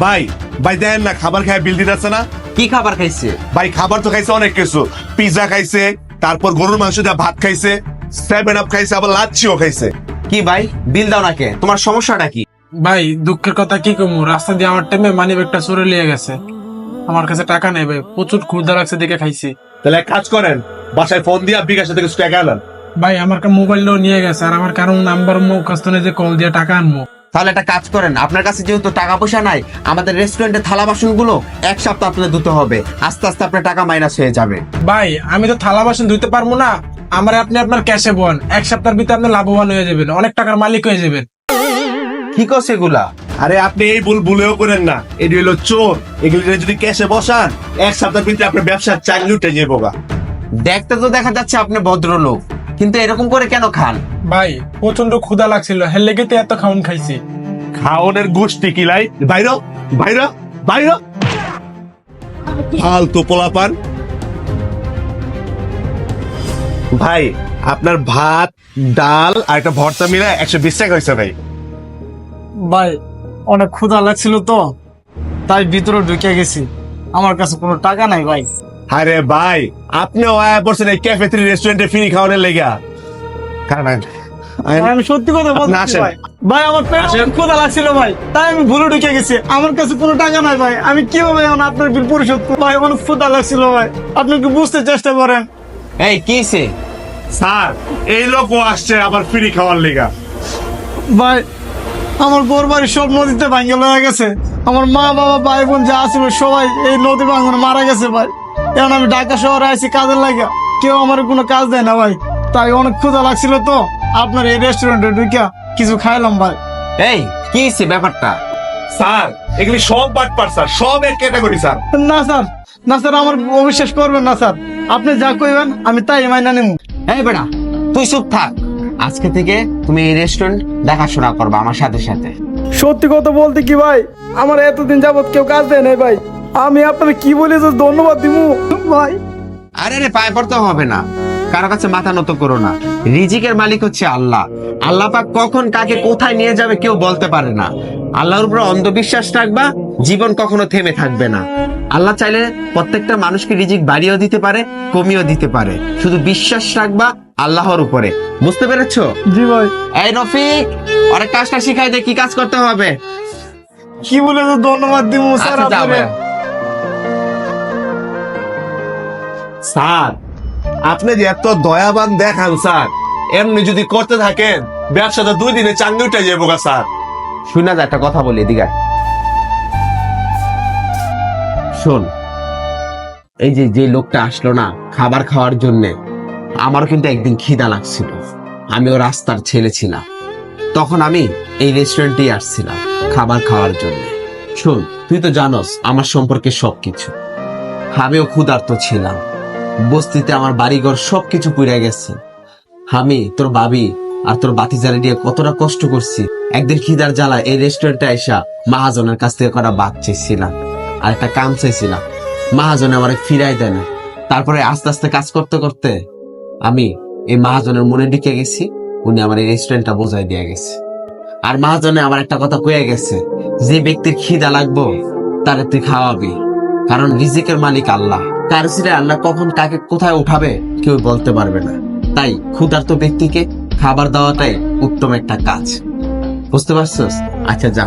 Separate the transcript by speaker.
Speaker 1: ভাই ভাই দেন না, খাবার খায় বিল দিতেছে না।
Speaker 2: কি খাবার খাইছে?
Speaker 1: ভাই খাবার তো খাইছে অনেক কিছু, পিজা খাইছে, তারপর গরুর মাংস দিয়ে ভাত খাইছে, 7 আপ খাইছে, আবার লাচ্ছিও খাইছে।
Speaker 2: কি ভাই, বিল দাও নাকে, তোমার সমস্যাটা কি?
Speaker 3: ভাই দুঃখের কথা কি কমু, রাস্তা দিয়ে আমার টাইমে মানি ব্যাগটা চুরে নিয়ে গেছে। আমার কাছে টাকা নেই ভাই, প্রচুর ক্ষুধা লাগছে দেখে খাইছি।
Speaker 1: তাহলে এক কাজ করেন, বাসায় ফোন দিয়ে বিকাশ থেকে টাকা আনেন।
Speaker 3: ভাই আমার মোবাইলও নিয়ে গেছে, আর আমার কারণ নাম্বার মুখস্থ নেই যে কল দিয়ে টাকা আনবো।
Speaker 2: তাহলে একটা কাজ করেন, আপনার কাছে যেহেতু টাকা পয়সা নাই, আমাদের রেস্টুরেন্টের থালা বাসন গুলো এক সপ্তাহ আপনার ধুতে হবে, আস্তে আস্তে আপনার টাকা মাইনাস হয়ে যাবে।
Speaker 3: ভাই আমি তো থালা বাসন ধুইতে পারবো না, আমার আপনি আপনার ক্যাশে বোন, এক সপ্তাহের ভিতরে আপনি লাভবান হয়ে যাবেন, অনেক টাকার মালিক হয়ে যাবেন।
Speaker 2: কি করছে এগুলা?
Speaker 1: আরে আপনি এই ভুলেও করেন না, এটি হলো চোর। এগুলি যদি ক্যাশে বসান, এক সপ্তাহের ভিতরে আপনার ব্যবসার চাকরি উঠে যাবো গা।
Speaker 2: দেখতে তো দেখা যাচ্ছে আপনি ভদ্রলোক, কিন্তু এরকম করে কেন খান?
Speaker 3: ভাই প্রচন্ড ক্ষুধা লাগছিল, হের লেগে তো এত খাউন খাইছি।
Speaker 1: খাওনের গোষ্ঠী কিলাই, বাইর বাইর বাইর, ফালতু পোলাপান। ভাই আপনার ভাত ডাল আর একটা ভর্তা মিলে 120 টাকা হয়েছে ভাই।
Speaker 4: ভাই অনেক ক্ষুধা লাগছিল তো, তাই ভিতরে ঢুকে গেছি, আমার কাছে কোনো টাকা নাই ভাই।
Speaker 1: আরে ভাই আপনিও আয়া পড়ছেন এই ক্যাফে 3 রেস্টুরেন্টে ফ্রি খাওয়ানোর লেগা। কারণ
Speaker 4: আমি সত্যি কথা
Speaker 1: আপনি
Speaker 4: বলছি
Speaker 1: আসেন।
Speaker 4: ভাই, ভাই আমার পেটে অনেক ক্ষুধা লাগছিল ভাই, তাই আমি ভুলে ঢুকে গেছি, আমার কাছে কোনো টাকা নাই ভাই। আমি কিভাবে এখন আপনার বিল পরিশোধ করবো? ভাই অনেক ক্ষুধা লাগছিল ভাই, আপনি একটু বুঝতে চেষ্টা করেন।
Speaker 2: এই কিছে?
Speaker 1: স্যার এই লোকও আসছে আবার ফ্রি খাওয়ার লেগা।
Speaker 4: ভাই আমার ঘর বাড়ি সব নদীতে ভাঙ্গে লয়ে গেছে, আমার মা বাবা ভাই বোন যা ছিল সবাই এই নদী ভাঙ্গনে মারা গেছে ভাই। এখন আমি ঢাকা শহরে আইছি কাজের লাগা, কেউ আমার কোনো কাজ দেয় না ভাই, তাই অনেক ক্ষুধা লাগছিল তো আপনার এই রেস্টুরেন্টে ঢুকিয়া কিছু খাইলাম ভাই।
Speaker 2: এই কিছে ব্যাপারটা?
Speaker 1: স্যার এগুলি সব বাটপার স্যার, সব এক ক্যাটাগরি স্যার।
Speaker 4: না স্যার, না স্যার, আমার অবিশ্বাস করবেন না স্যার, আপনি যা কইবেন আমি তাই মাইনা নেব।
Speaker 2: এই বেটা তুই চুপ থাক, আজকে থেকে তুমি এই রেস্টুরেন্ট দেখাশোনা করবা আমার সাথে সাথে।
Speaker 4: সত্যি কথা বলতে কি ভাই, আমার এতদিন যাবত কেউ কাজ দেয় নাই ভাই, আমি আপনার কি বলে যে ধন্যবাদ দিব ভাই।
Speaker 2: আরে রে পায়ে পড়তে হবে না, কারো কাছে মাথা নত করো না। রিজিকের মালিক হচ্ছে আল্লাহ, আল্লাহ পাক কখন কাকে কোথায় নিয়ে যাবে কেউ বলতে পারে না। আল্লাহর উপর অন্ধবিশ্বাস রাখবা, জীবন কখনো থেমে থাকবে না। আল্লাহ চাইলে প্রত্যেকটা মানুষকে রিজিক বাড়িয়েও দিতে পারে, কমিয়েও দিতে পারে, শুধু বিশ্বাস রাখবা আল্লাহর উপরে। বুঝতে পেরেছো?
Speaker 4: জি ভাই।
Speaker 2: এই রফিক, অনেক কাজটা শিখাই দে, কি কাজ করতে হবে।
Speaker 4: কি বলে যে ধন্যবাদ দিব স্যার
Speaker 2: আচ্ছা, যাও
Speaker 4: আপনারে।
Speaker 2: ভাইয়া।
Speaker 1: স্যার আপনি যে এত দয়াবান দেখান স্যার, এমনি যদি করতে থাকেন ব্যবসাটা 2 দিনে চাঙ্গে উঠে যাবো গা স্যার।
Speaker 2: শুনা যা, একটা কথা বলি, এদিকে আয়। শোন, এই যে যে লোকটা আসলো না খাবার খাওয়ার জন্য, আমারও কিন্তু একদিন খিদা লাগছিল, আমিও রাস্তার ছেলে ছিলাম, তখন আমি এই রেস্টুরেন্টেই আসছিলাম খাবার খাওয়ার জন্য। শোন, তুই তো জানোস আমার সম্পর্কে সবকিছু, আমিও ক্ষুধার্ত ছিলাম, বস্তিতে আমার বাড়িঘর সবকিছু পুড়ে গেছে, আমি তোর ভাবি আর তোর বাতিজারে নিয়ে কতটা কষ্ট করছি। একদিন খিদার জ্বালা এই রেস্টুরেন্টে আইসা মহাজনের কাছ থেকে করা ভাত চাইছিলাম আর একটা কাম চাইছিলাম, মহাজনে আমার ফিরাই দেয় না। তারপরে আস্তে আস্তে কাজ করতে করতে আমি এই মহাজনের মনে ঢুকে গেছি, উনি আমার এই রেস্টুরেন্টটা বোঝাই দিয়ে গেছে। আর মহাজনে আমার একটা কথা কয়ে গেছে, যে ব্যক্তির খিদা লাগবো তারে তুই খাওয়াবি, কারণ রিজিকের মালিক আল্লাহ, কার ছিঁড়ে আল্লাহ কখন কাকে কোথায় উঠাবে কেউ বলতে পারবে না। তাই ক্ষুধার্ত ব্যক্তিকে খাবার দেওয়াটাই উত্তম একটা কাজ। বুঝতে পারছস? আচ্ছা যা,